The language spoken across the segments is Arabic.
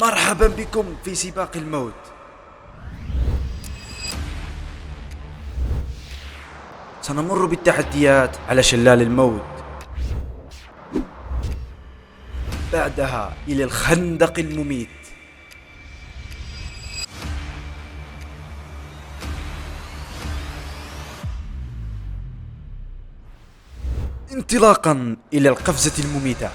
مرحبا بكم في سباق الموت. سنمر بالتحديات على شلال الموت، بعدها إلى الخندق المميت، انطلاقا إلى القفزة المميتة،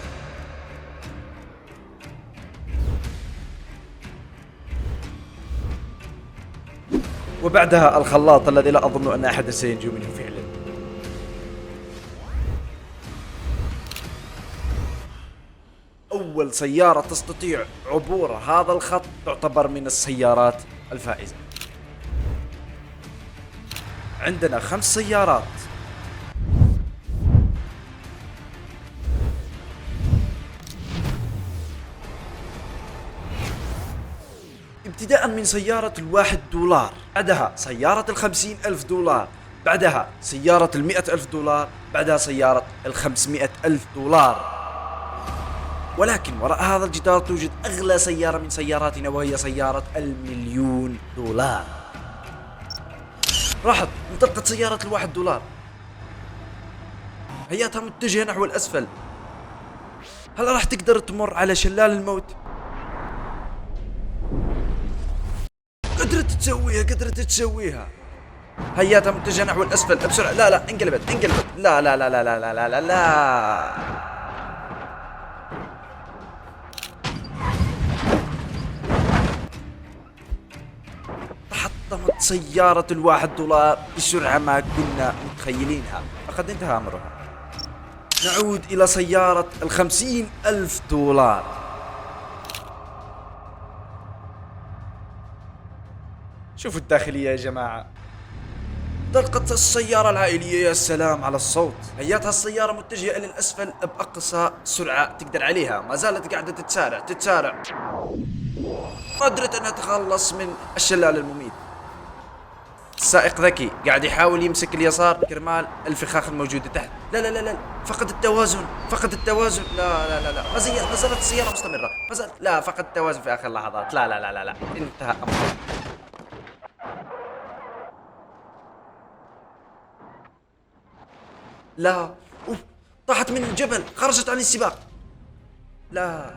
وبعدها الخلاط الذي لا أظن أن أحد سينجو منه فعلا. أول سيارة تستطيع عبور هذا الخط تعتبر من السيارات الفائزة. عندنا 5 سيارات، ابتداء من سيارة $1، بعدها سيارة $50,000، بعدها سيارة $100,000، بعدها سيارة $500,000. ولكن وراء هذا الجدار توجد أغلى سيارة من سياراتنا، وهي سيارة $1,000,000. لاحظ، انطلقت سيارة $1، هياتها متجهة نحو الأسفل. هل راح تقدر تمر على شلال الموت؟ قدرت تسويها. هياتها متجهة نحو الأسفل بسرعة. لا انقلبت. لا لا لا لا لا لا لا لا. تحطمت سيارة $1 بسرعة ما كنا متخيلينها، فقد انتهى أمرها. نعود إلى سيارة $50,000. شوفوا الداخلية يا جماعة. طلقت السيارة العائلية، يا سلام على الصوت. هياتها السيارة متجهة إلى الأسفل بأقصى سرعة تقدر عليها، ما زالت قاعدة تتسارع. قدرت أن تتخلص من الشلال المميت. السائق ذكي، قاعد يحاول يمسك اليسار كرمال الفخاخ الموجودة تحت. لا، فقد التوازن. لا، ما زالت السيارة مستمرة. لا، فقد التوازن في آخر لحظات. لا، انتهى أمره. لا، طاحت من الجبل، خرجت عن السباق. لا،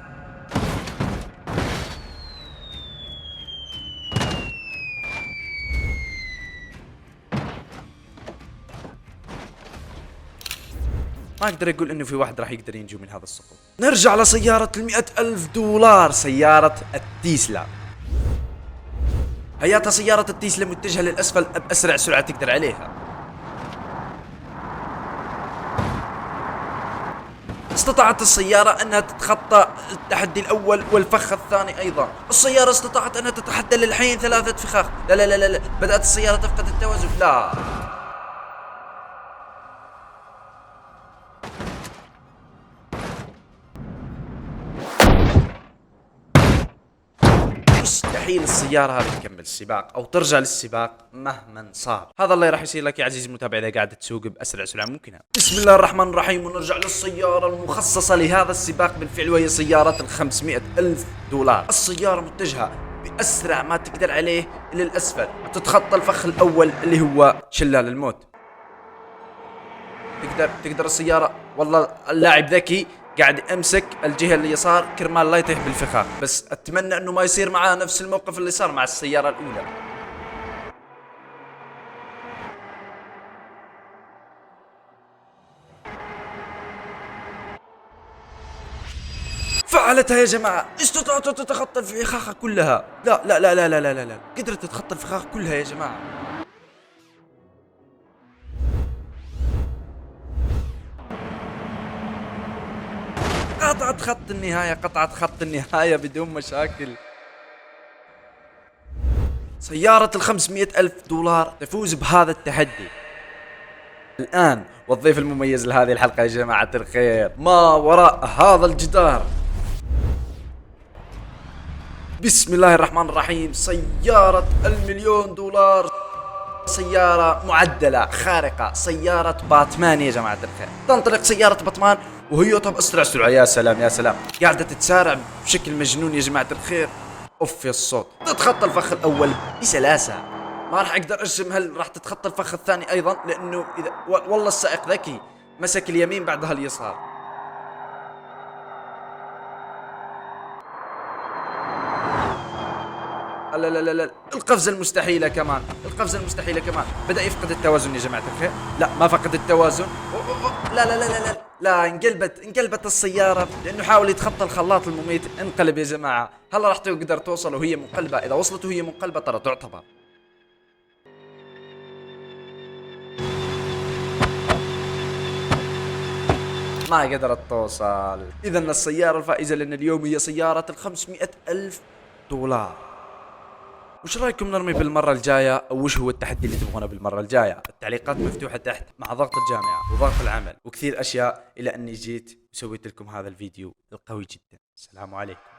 ما اقدر اقول انه في واحد راح يقدر ينجو من هذا السقوط. نرجع لسيارة $100,000، سيارة التيسلا. هياتها سيارة التيسلا متجهة للأسفل بأسرع سرعة تقدر عليها. استطاعت السيارة أنها تتخطى التحدي الأول والفخ الثاني أيضا. السيارة استطاعت أنها تتحدى للحين 3 فخاخ. لا، بدأت السيارة تفقد التوازن. لا، مستحيل السيارة هذه تكمل السباق أو ترجع للسباق مهما صار. هذا اللي راح يصير لك يا عزيزي المتابع إذا قاعد تسوق بأسرع سرعة ممكنة. بسم الله الرحمن الرحيم، ونرجع للسيارة المخصصة لهذا السباق بالفعل، وهي سيارة $500,000. السيارة متجهة بأسرع ما تقدر عليه إلى الأسفل، تتخطى الفخ الأول اللي هو شلال الموت. تقدر السيارة. والله اللاعب ذكي، قاعد امسك الجهة اليسار كرمال لا يطيح بالفخاخ، بس اتمنى انه ما يصير معاه نفس الموقف اللي صار مع السيارة الاولى. فعلتها يا جماعة، استطاعت أن تتخطى الفخاخ كلها. لا، قدرت تتخطى الفخاخ كلها يا جماعة. قطعت خط النهاية بدون مشاكل. سيارة $500,000 تفوز بهذا التحدي. الآن والضيف المميز لهذه الحلقة يا جماعة الخير، ما وراء هذا الجدار. بسم الله الرحمن الرحيم. سيارة $1,000,000، سيارة معدلة خارقة، سيارة باتمان يا جماعة الخير. تنطلق سيارة باتمان وهي طب اسرع سرعه، يا سلام يا سلام، قاعده تتسارع بشكل مجنون يا جماعه الخير. اوف يا الصوت، تتخطى الفخ الاول بسلاسه. ما راح اقدر ارسم هل راح تتخطى الفخ الثاني ايضا، لانه اذا والله السائق ذكي، مسك اليمين بعدها اليسار. لا لا لا لا، القفزة المستحيلة كمان، القفزة المستحيلة كمان، بدأ يفقد التوازن يا جماعة الخير. لا ما فقد التوازن. لا لا لا لا لا لا، انقلبت السيارة، لأنه حاول يتخطى الخلاط المميت. انقلب يا جماعة. هلا راح تقدر توصل وهي منقلبة، إذا وصلت وهي منقلبة ترى تعتبر. ما قدرت توصل. إذا السيارة الفائزة لنا اليوم هي سيارة $500,000. وش رايكم نرمي بالمرة الجاية، او وش هو التحدي اللي تبغونه بالمرة الجاية؟ التعليقات مفتوحة تحت، مع ضغط الجامعة وضغط العمل وكثير اشياء، الى اني جيت وسويت لكم هذا الفيديو القوي جدا. السلام عليكم.